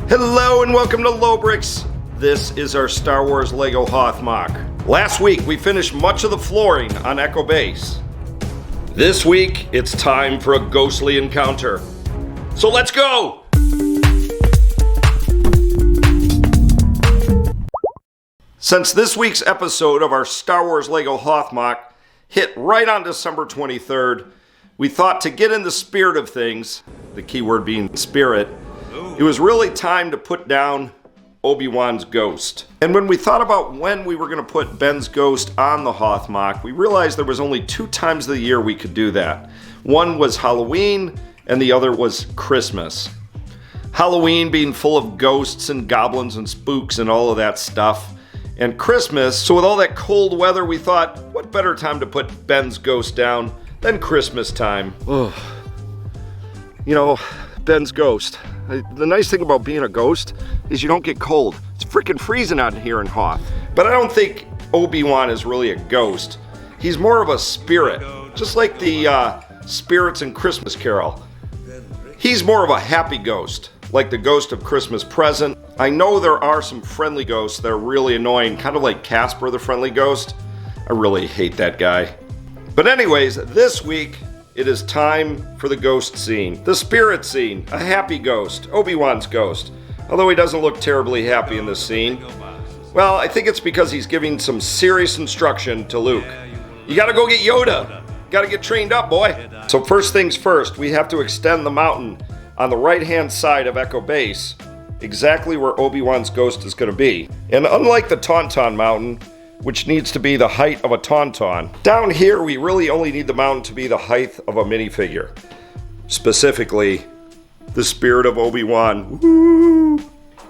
Hello and welcome to Lobricks. This is our Star Wars LEGO Hoth MOC. Last week we finished much of the flooring on Echo Base. This week it's time for a ghostly encounter. So let's go! Since this week's episode of our Star Wars LEGO Hoth MOC hit right on December 23rd, we thought to get in the spirit of things, the key word being spirit, it was really time to put down Obi-Wan's ghost. And when we thought about when we were going to put Ben's ghost on the Hoth MOC, we realized there was only 2 times of the year we could do that. One was Halloween, and the other was Christmas. Halloween being full of ghosts and goblins and spooks and all of that stuff. And Christmas, so with all that cold weather, we thought, what better time to put Ben's ghost down than Christmas time? Ugh. You know, Ben's ghost. The nice thing about being a ghost is you don't get cold. It's freaking freezing out here in Hoth. But I don't think Obi-Wan is really a ghost. He's more of a spirit, just like the spirits in Christmas Carol. He's more of a happy ghost, like the ghost of Christmas Present. I know there are some friendly ghosts that are really annoying, kind of like Casper the Friendly Ghost. I really hate that guy. But anyways, this week, it is time for the ghost scene. The spirit scene. A happy ghost. Obi-Wan's ghost. Although he doesn't look terribly happy in this scene. Well, I think it's because he's giving some serious instruction to Luke. You gotta go get Yoda. Gotta get trained up, boy. So first things first, we have to extend the mountain on the right-hand side of Echo Base, exactly where Obi-Wan's ghost is gonna be. And unlike the Tauntaun Mountain, which needs to be the height of a Tauntaun, down here we really only need the mountain to be the height of a minifigure. Specifically, the spirit of Obi-Wan. Woo!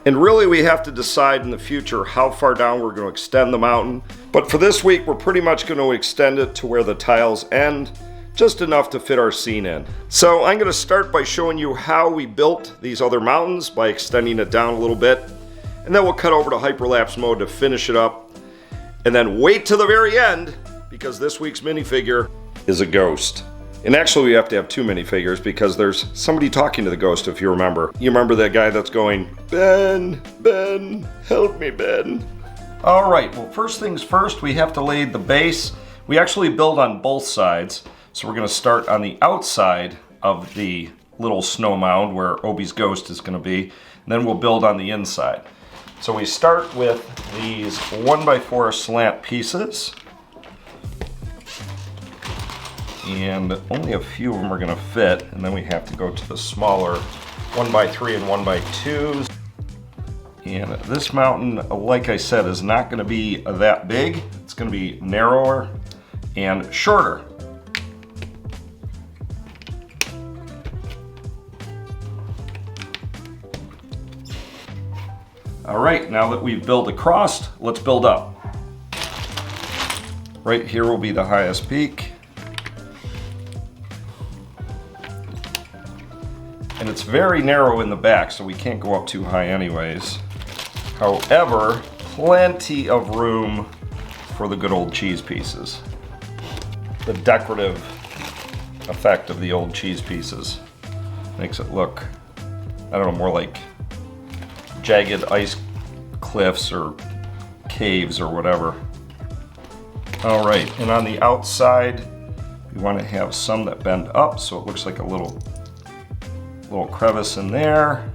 And really we have to decide in the future how far down we're going to extend the mountain. But for this week, we're pretty much going to extend it to where the tiles end, just enough to fit our scene in. So I'm going to start by showing you how we built these other mountains by extending it down a little bit. And then we'll cut over to hyperlapse mode to finish it up. And then wait to the very end, because this week's minifigure is a ghost. And actually we have to have 2 minifigures because there's somebody talking to the ghost, if you remember. You remember that guy that's going, Ben, Ben, help me, Ben. All right, well, first things first, we have to lay the base. We actually build on both sides. So we're gonna start on the outside of the little snow mound where Obi's ghost is gonna be. And then we'll build on the inside. So we start with these 1x4 slant pieces. And only a few of them are going to fit. And then we have to go to the smaller 1x3 and 1x2s. And this mountain, like I said, is not going to be that big. It's going to be narrower and shorter. All right, now that we've built across, let's build up. Right here will be the highest peak. And it's very narrow in the back, so we can't go up too high anyways. However, plenty of room for the good old cheese pieces. The decorative effect of the old cheese pieces makes it look, I don't know, more like jagged ice cliffs or caves or whatever. All right, and on the outside, we want to have some that bend up so it looks like a little crevice in there.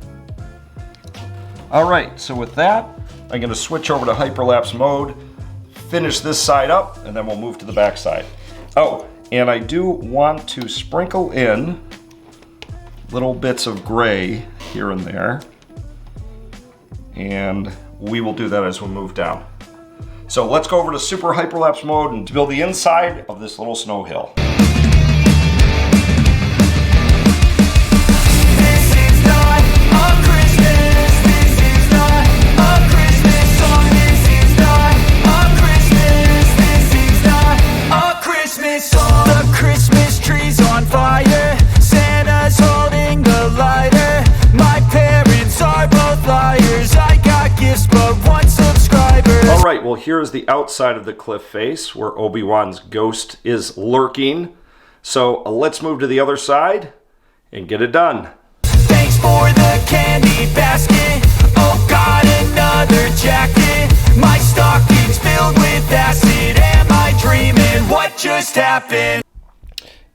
All right, so with that, I'm going to switch over to hyperlapse mode, finish this side up, and then we'll move to the back side. Oh, and I do want to sprinkle in little bits of gray here and there. And we will do that as we move down. So let's go over to super hyperlapse mode and to build the inside of this little snow hill. The Christmas tree's on fire. Santa's holding the lighter. My parents are both liars. I got gifts but 1 subscriber. All right, well, here's the outside of the cliff face where Obi-Wan's ghost is lurking. So let's move to the other side and get it done. Thanks for the candy basket. happen.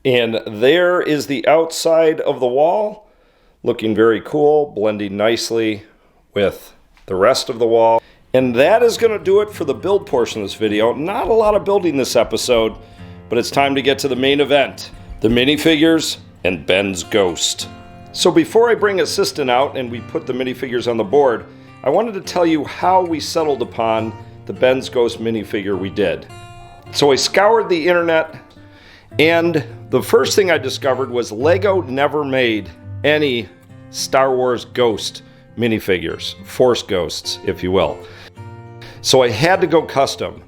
And there is the outside of the wall, looking very cool, blending nicely with the rest of the wall. And that is going to do it for the build portion of this video. Not a lot of building this episode, but it's time to get to the main event, the minifigures and Ben's ghost. So before I bring assistant out and we put the minifigures on the board, I wanted to tell you how we settled upon the Ben's ghost minifigure we did. So I scoured the internet, and the first thing I discovered was LEGO never made any Star Wars ghost minifigures, Force ghosts, if you will. So I had to go custom.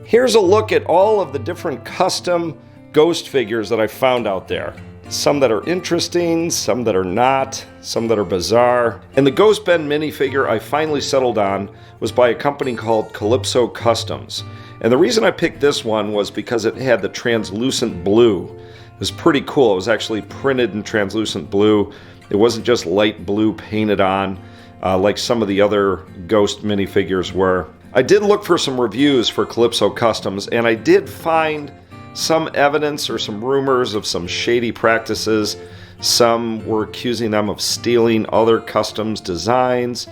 Here's a look at all of the different custom ghost figures that I found out there. Some that are interesting, some that are not, some that are bizarre. And the Ghost Ben minifigure I finally settled on was by a company called Calypso Customs. And the reason I picked this one was because it had the translucent blue. It was pretty cool. It was actually printed in translucent blue. It wasn't just light blue painted on like some of the other Ghost minifigures were. I did look for some reviews for Calypso Customs, and I did find some evidence or some rumors of some shady practices. Some were accusing them of stealing other customs designs.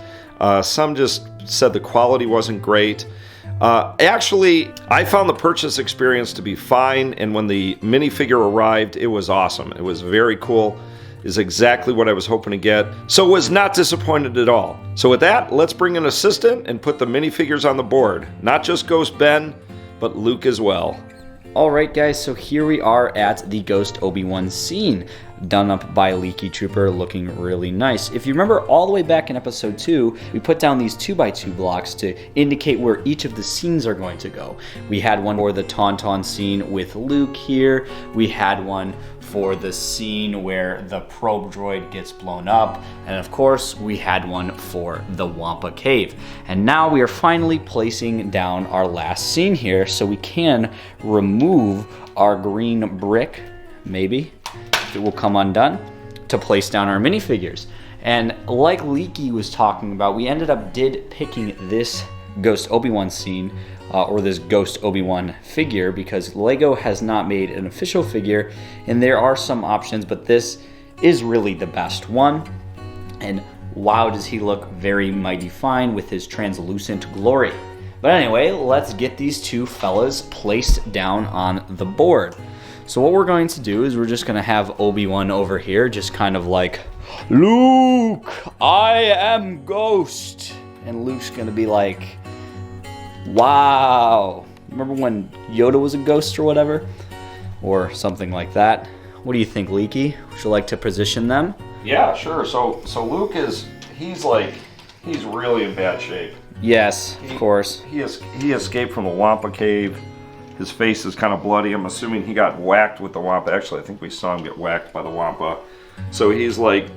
Some just said the quality wasn't great. Actually, I found the purchase experience to be fine, and when the minifigure arrived, it was awesome. It was very cool. Is exactly what I was hoping to get, so was not disappointed at all. So with that, let's bring an assistant and put the minifigures on the board. Not just Ghost Ben, but Luke as well. Alright guys, so here we are at the Ghost Obi-Wan scene, done up by Leaky Trooper, looking really nice. If you remember all the way back in episode 2, we put down these 2x2 blocks to indicate where each of the scenes are going to go. We had one for the Tauntaun scene with Luke here, we had one for the scene where the probe droid gets blown up, and of course we had one for the Wampa Cave. And now we are finally placing down our last scene here so we can remove our green brick, maybe, if it will come undone, to place down our minifigures. And like Leaky was talking about, we ended up picking this Ghost Obi-Wan scene or this Ghost Obi-Wan figure because LEGO has not made an official figure, and there are some options, but this is really the best one. And wow, does he look very mighty fine with his translucent glory. But anyway, let's get these two fellas placed down on the board. So what we're going to do is we're just going to have Obi-Wan over here just kind of like, Luke, I am Ghost. And Luke's going to be like, wow. Remember when Yoda was a ghost or whatever? Or something like that. What do you think, Leaky? Would you like to position them? Yeah, sure. So Luke he's really in bad shape. Yes, of course. He escaped from the Wampa Cave. His face is kind of bloody. I'm assuming he got whacked with the Wampa. Actually, I think we saw him get whacked by the Wampa. So he's like,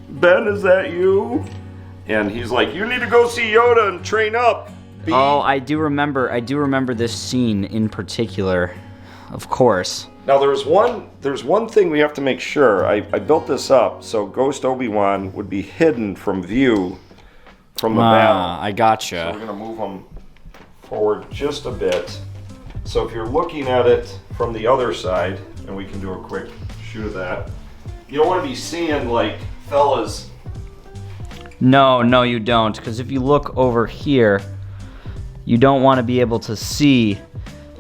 Ben, is that you? And he's like, you need to go see Yoda and train up. Oh, I do remember this scene in particular, of course. Now there's one thing we have to make sure. I built this up so Ghost Obi-Wan would be hidden from view from the battle. I gotcha. So we're gonna move him forward just a bit. So if you're looking at it from the other side, and we can do a quick shoot of that, you don't want to be seeing like fellas. No, you don't, because if you look over here, you don't want to be able to see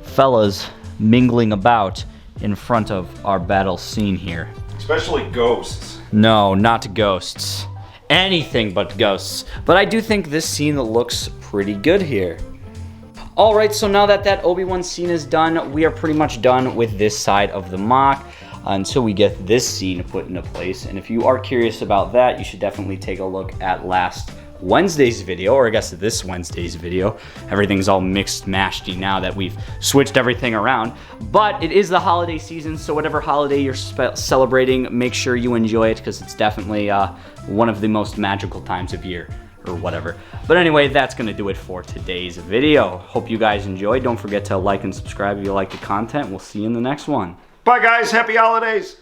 fellas mingling about in front of our battle scene here. Especially ghosts. No, not ghosts. Anything but ghosts. But I do think this scene looks pretty good here. Alright, so now that Obi-Wan scene is done, we are pretty much done with this side of the MOC until we get this scene put into place. And if you are curious about that, you should definitely take a look at last Wednesday's video, or I guess this Wednesday's video. Everything's all mixed mashy now that we've switched everything around. But it is the holiday season, so whatever holiday you're celebrating, make sure you enjoy it because it's definitely one of the most magical times of year, or whatever. But anyway, that's gonna do it for today's video. Hope you guys enjoyed. Don't forget to like and subscribe if you like the content. We'll see you in the next one. Bye guys, happy holidays.